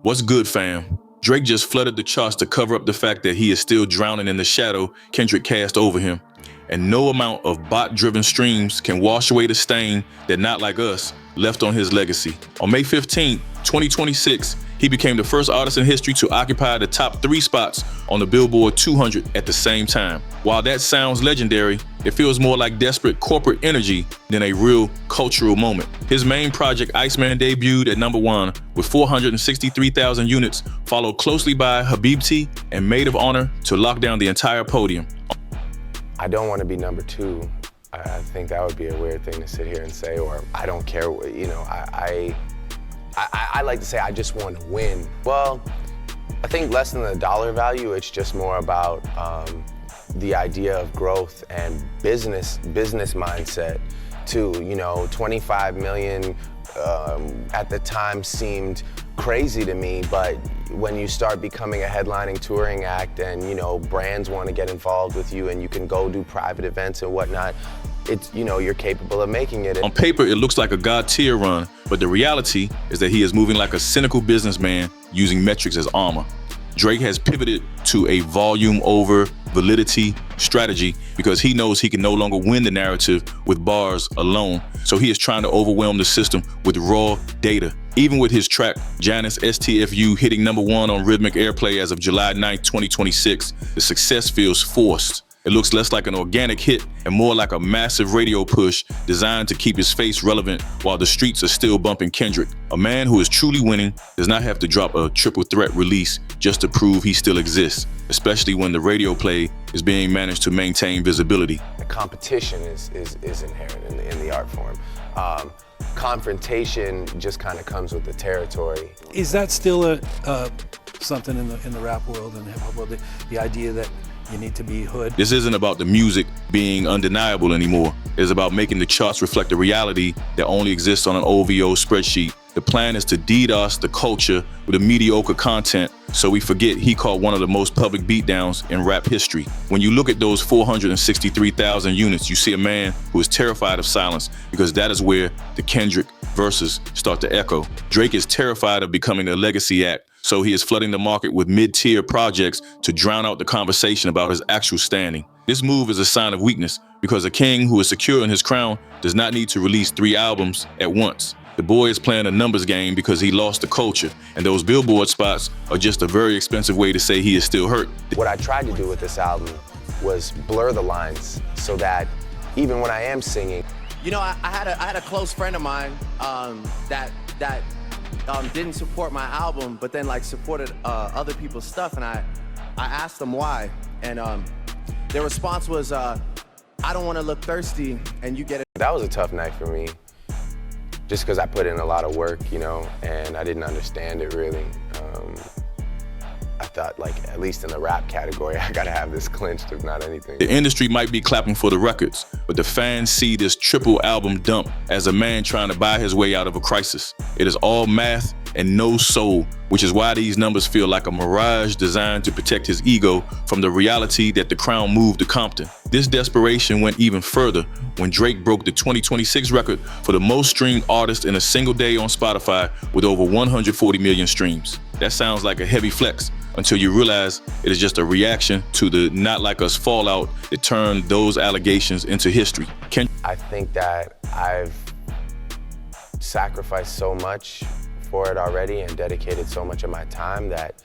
What's good, fam? Drake just flooded the charts to cover up the fact that he is still drowning in the shadow Kendrick cast over him. And no amount of bot-driven streams can wash away the stain that Not Like Us left on his legacy. On May 15, 2026, he became the first artist in history to occupy the top 3 spots on the Billboard 200 at the same time. While that sounds legendary, it feels more like desperate corporate energy than a real cultural moment. His main project, Iceman, debuted at #1 with 463,000 units, followed closely by Habibti and Maid of Honour to lock down the entire podium. I don't want to be number 2. I think that would be a weird thing to sit here and say, or I don't care, you know, I like to say I just want to win. Well, I think less than the dollar value, it's just more about the idea of growth and business mindset too. You know, 25 million at the time seemed crazy to me, but when you start becoming a headlining touring act and, you know, brands want to get involved with you and you can go do private events and whatnot, it's, you know, you're capable of making it. On paper, it looks like a God-tier run, but the reality is that he is moving like a cynical businessman using metrics as armor. Drake has pivoted to a volume over validity strategy because he knows he can no longer win the narrative with bars alone. So he is trying to overwhelm the system with raw data. Even with his track, Janice STFU, hitting #1 on rhythmic airplay as of July 9th, 2026, the success feels forced. It looks less like an organic hit and more like a massive radio push designed to keep his face relevant while the streets are still bumping Kendrick. A man who is truly winning does not have to drop a triple threat release just to prove he still exists, especially when the radio play is being managed to maintain visibility. The competition is inherent in the art form. Confrontation just kind of comes with the territory. Is that still something in the rap world and hip hop world, the idea that you need to be hood? This isn't about the music being undeniable anymore. It's about making the charts reflect the reality that only exists on an OVO spreadsheet. The plan is to DDoS the culture with a mediocre content so we forget he caught one of the most public beatdowns in rap history. When you look at those 463,000 units, you see a man who is terrified of silence because that is where the Kendrick verses start to echo. Drake is terrified of becoming a legacy act, so he is flooding the market with mid-tier projects to drown out the conversation about his actual standing. This move is a sign of weakness because a king who is secure in his crown does not need to release 3 albums at once. The boy is playing a numbers game because he lost the culture, and those Billboard spots are just a very expensive way to say he is still hurt. What I tried to do with this album was blur the lines so that even when I am singing. You know, I had a close friend of mine that didn't support my album, but then like supported other people's stuff, and I asked them why, and their response was, I don't want to look thirsty, and you get it. That was a tough night for me, just because I put in a lot of work, you know, and I didn't understand it really. I thought, like, at least in the rap category, I gotta have this clinched, if not anything. The industry might be clapping for the records, but the fans see this triple album dump as a man trying to buy his way out of a crisis. It is all math and no soul, which is why these numbers feel like a mirage designed to protect his ego from the reality that the crown moved to Compton. This desperation went even further when Drake broke the 2026 record for the most streamed artist in a single day on Spotify with over 140 million streams. That sounds like a heavy flex until you realize it is just a reaction to the Not Like Us fallout that turned those allegations into history. I think that I've sacrificed so much for it already and dedicated so much of my time that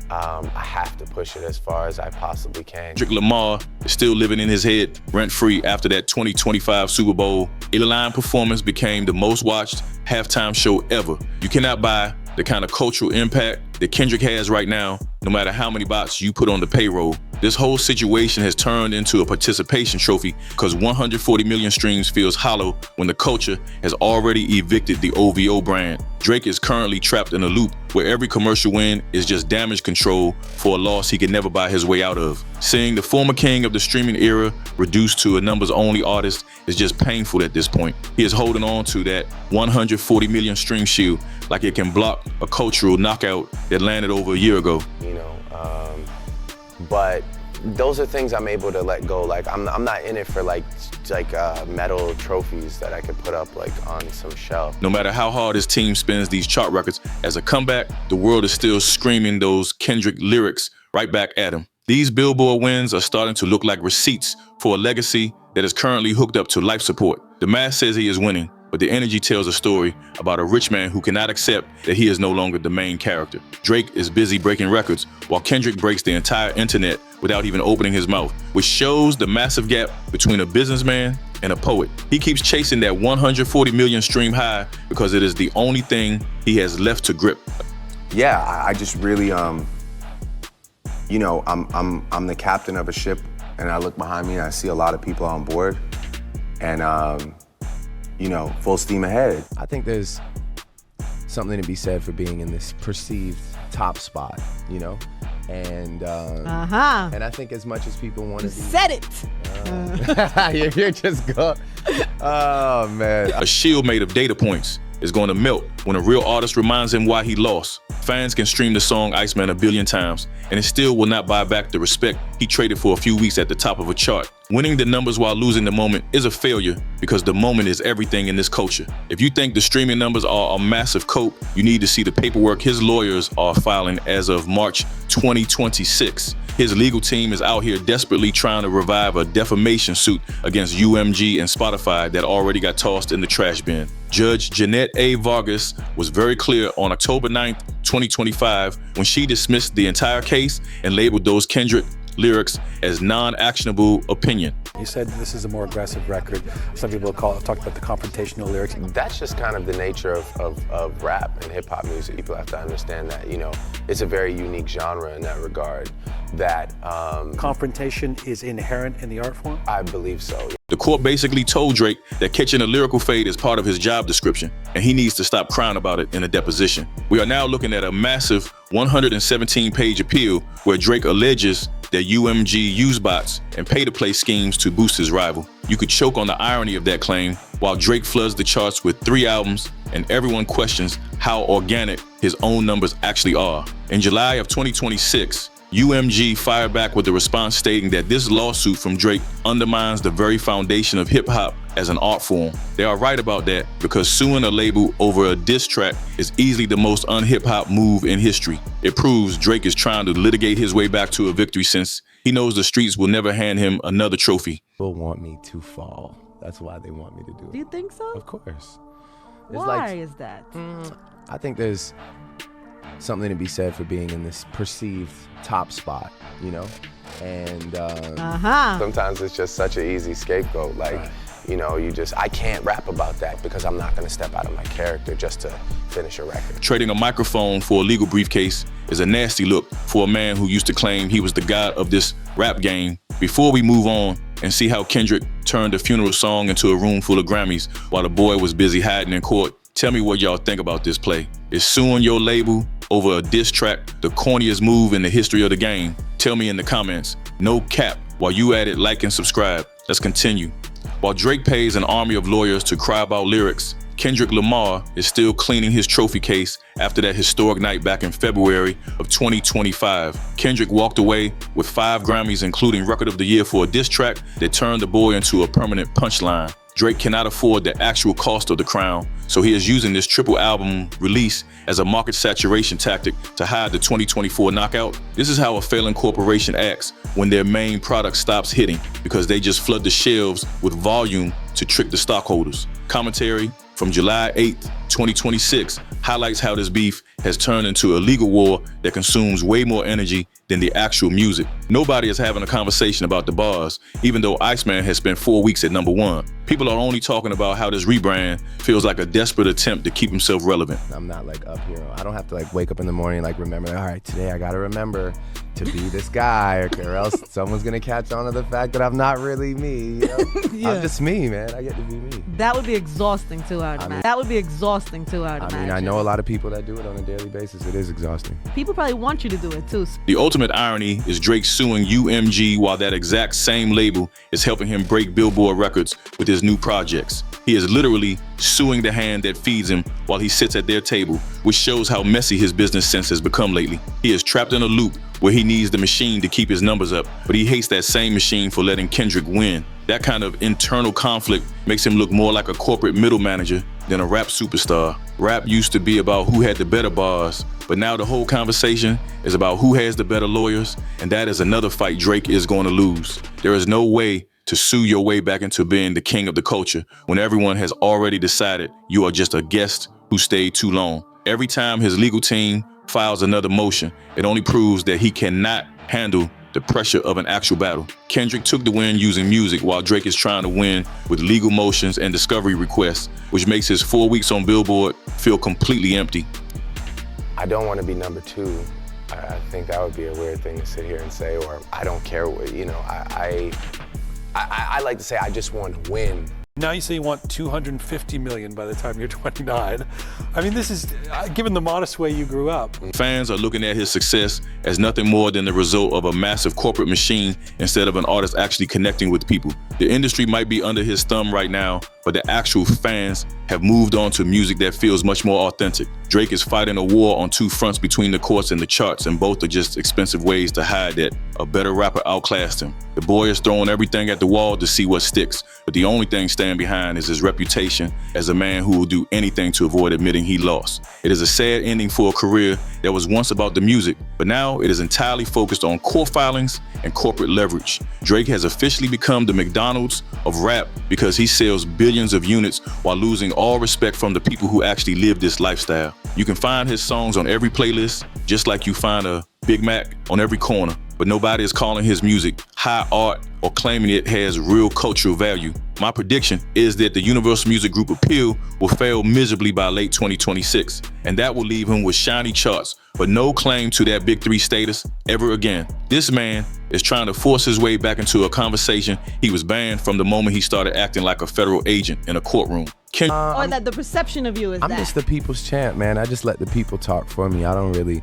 I have to push it as far as I possibly can. Kendrick Lamar is still living in his head rent-free after that 2025 Super Bowl. A-Line performance became the most watched halftime show ever. You cannot buy the kind of cultural impact that Kendrick has right now, no matter how many bots you put on the payroll. This whole situation has turned into a participation trophy because 140 million streams feels hollow when the culture has already evicted the OVO brand. Drake is currently trapped in a loop where every commercial win is just damage control for a loss he can never buy his way out of. Seeing the former king of the streaming era reduced to a numbers-only artist is just painful at this point. He is holding on to that 140 million stream shield like it can block a cultural knockout that landed over a year ago. You know, but those are things I'm able to let go. Like I'm not in it for like metal trophies that I could put up like on some shelf. No matter how hard his team spins these chart records, As a comeback, the world is still screaming those Kendrick lyrics right back at him. These Billboard wins are starting to look like receipts for a legacy that is currently hooked up to life support. The mask says he is winning, but the energy tells a story about a rich man who cannot accept that he is no longer the main character. Drake is busy breaking records, while Kendrick breaks the entire internet without even opening his mouth, which shows the massive gap between a businessman and a poet. He keeps chasing that 140 million stream high because it is the only thing he has left to grip. Yeah, I just really, you know, I'm the captain of a ship, and I look behind me and I see a lot of people on board, and you know, full steam ahead. I think there's something to be said for being in this perceived top spot, you know, and and I think as much as people want to be, said it. you're just going. Oh man. A shield made of data points is going to melt when a real artist reminds him why he lost. Fans can stream the song Iceman 1 billion times, and it still will not buy back the respect he traded for a few weeks at the top of a chart. Winning the numbers while losing the moment is a failure because the moment is everything in this culture. If you think the streaming numbers are a massive cope, you need to see the paperwork his lawyers are filing as of March 2026. His legal team is out here desperately trying to revive a defamation suit against UMG and Spotify that already got tossed in the trash bin. Judge Jeanette A. Vargas was very clear on October 9th, 2025, when she dismissed the entire case and labeled those Kendrick lyrics as non-actionable opinion. You said this is a more aggressive record. Some people talk about the confrontational lyrics. That's just kind of the nature of rap and hip hop music. People have to understand that, you know, it's a very unique genre in that regard. That Confrontation is inherent in the art form? I believe so. The court basically told Drake that catching a lyrical fade is part of his job description, and he needs to stop crying about it in a deposition. We are now looking at a massive 117-page appeal where Drake alleges that UMG used bots and pay-to-play schemes to boost his rival. You could choke on the irony of that claim while Drake floods the charts with 3 albums and everyone questions how organic his own numbers actually are. In July of 2026, UMG fired back with a response stating that this lawsuit from Drake undermines the very foundation of hip-hop as an art form. They are right about that because suing a label over a diss track is easily the most un-hip-hop move in history. It proves Drake is trying to litigate his way back to a victory since he knows the streets will never hand him another trophy. People want me to fall. That's why they want me to do it. Do you think so? Of course. Why is that? I think there's something to be said for being in this perceived top spot, you know? And sometimes it's just such an easy scapegoat. Like, you know, I can't rap about that because I'm not gonna step out of my character just to finish a record. Trading a microphone for a legal briefcase is a nasty look for a man who used to claim he was the god of this rap game. Before we move on and see how Kendrick turned a funeral song into a room full of Grammys while the boy was busy hiding in court, tell me what y'all think about this play. Is suing your label over a diss track the corniest move in the history of the game? Tell me in the comments. No cap. While you at it, like and subscribe. Let's continue. While Drake pays an army of lawyers to cry about lyrics, Kendrick Lamar is still cleaning his trophy case after that historic night back in February of 2025. Kendrick walked away with 5 Grammys, including Record of the Year for a diss track that turned the boy into a permanent punchline. Drake cannot afford the actual cost of the crown, so he is using this triple album release as a market saturation tactic to hide the 2024 knockout. This is how a failing corporation acts when their main product stops hitting, because they just flood the shelves with volume to trick the stockholders. Commentary from July 8th, 2026 highlights how this beef has turned into a legal war that consumes way more energy than the actual music. Nobody is having a conversation about the bars, even though Iceman has spent 4 weeks at #1. People are only talking about how this rebrand feels like a desperate attempt to keep himself relevant. I'm not like up here. I don't have to like wake up in the morning and like remember, all right, today I gotta remember to be this guy, or else someone's gonna catch on to the fact that I'm not really me. You know? Yeah. I'm just me, man. I get to be me. That would be exhausting too, I would imagine. That would be exhausting too, I would imagine. I mean, I know a lot of people that do it on a daily basis. It is exhausting. People probably want you to do it too. The ultimate irony is Drake suing UMG while that exact same label is helping him break Billboard records with his new projects. He is literally suing the hand that feeds him while he sits at their table, which shows how messy his business sense has become lately. He is trapped in a loop where he needs the machine to keep his numbers up, but he hates that same machine for letting Kendrick win. That kind of internal conflict makes him look more like a corporate middle manager than a rap superstar. Rap used to be about who had the better bars, but now the whole conversation is about who has the better lawyers, and that is another fight Drake is going to lose. There is no way to sue your way back into being the king of the culture when everyone has already decided you are just a guest who stayed too long. Every time his legal team files another motion, it only proves that he cannot handle the pressure of an actual battle. Kendrick took the win using music, while Drake is trying to win with legal motions and discovery requests, which makes his 4 weeks on Billboard feel completely empty. I don't want to be number two. I think that would be a weird thing to sit here and say, or I don't care what, you know, I like to say I just want to win. Now you say you want 250 million by the time you're 29. I mean, this is, given the modest way you grew up. Fans are looking at his success as nothing more than the result of a massive corporate machine instead of an artist actually connecting with people. The industry might be under his thumb right now, but the actual fans have moved on to music that feels much more authentic. Drake is fighting a war on two fronts between the courts and the charts, and both are just expensive ways to hide that a better rapper outclassed him. The boy is throwing everything at the wall to see what sticks, but the only thing standing behind is his reputation as a man who will do anything to avoid admitting he lost. It is a sad ending for a career that was once about the music, but now it is entirely focused on court filings and corporate leverage. Drake has officially become the McDonald's of rap because he sells billions of units while losing all respect from the people who actually live this lifestyle. You can find his songs on every playlist, just like you find a Big Mac on every corner, but nobody is calling his music high art or claiming it has real cultural value. My prediction is that the Universal Music Group appeal will fail miserably by late 2026, and that will leave him with shiny charts, but no claim to that Big Three status ever again. This man is trying to force his way back into a conversation he was banned from the moment he started acting like a federal agent in a courtroom. Or that the perception of you is I'm that. just the people's champ, man. I just let the people talk for me. I don't really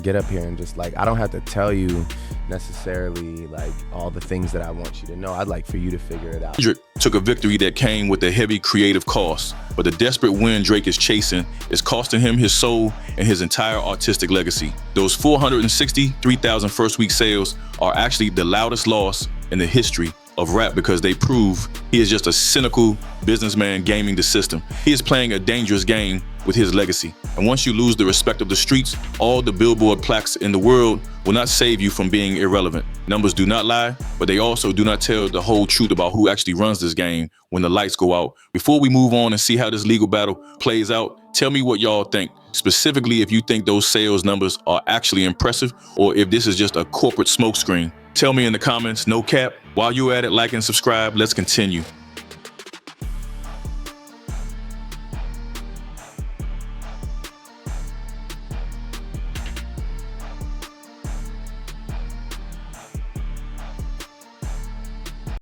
get up here and just like, I don't have to tell you necessarily like all the things that I want you to know. I'd like for you to figure it out. Kendrick took a victory that came with a heavy creative cost, but the desperate win Drake is chasing is costing him his soul and his entire artistic legacy. Those 463,000 first week sales are actually the loudest loss in the history of rap because they prove he is just a cynical businessman gaming the system. He is playing a dangerous game with his legacy. And once you lose the respect of the streets, all the Billboard plaques in the world will not save you from being irrelevant. Numbers do not lie, but they also do not tell the whole truth about who actually runs this game when the lights go out. Before we move on and see how this legal battle plays out, tell me what y'all think. Specifically, if you think those sales numbers are actually impressive or if this is just a corporate smokescreen. Tell me in the comments, no cap. While you're at it, like and subscribe. Let's continue.